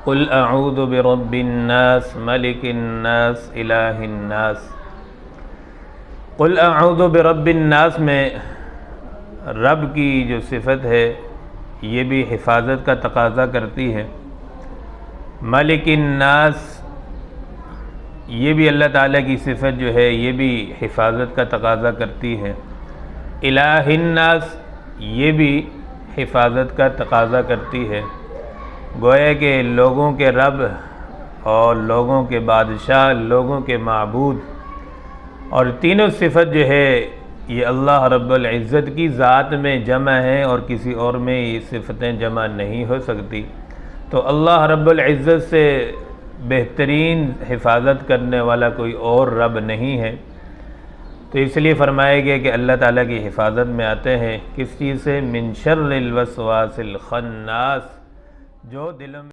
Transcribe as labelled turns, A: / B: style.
A: कुल अऊज़ु बिरब्बिन्नास मलिकिन्नास इलाहिन्नास। कुल अऊज़ु बिरब्बिन्नास में रब की जो सिफ़त है ये भी हिफाजत का तकाज़ा करती है। मलिकिन्नास ये भी अल्लाह ताला की सिफ़त जो है ये भी हिफाजत का तकाज़ा करती है। इलाहिन्नास ये भी हिफाजत का तकाज़ा करती है। गोया के लोगों के रब और लोगों के बादशाह, लोगों के माबूद, और तीनों सिफ़त जो है ये अल्लाह रब्बुल इज़्ज़त की ज़ात में जमा है और किसी और में ये सिफ़तें जमा नहीं हो सकती। तो अल्लाह रब्बुल इज़्ज़त से बेहतरीन हिफाजत करने वाला कोई और रब नहीं है। तो इसलिए फ़रमाया गया कि अल्लाह ताला की हिफाजत में आते हैं किस चीज़ से? मिन शर्रिल वस्वासिल खन्नास, जो दिलों में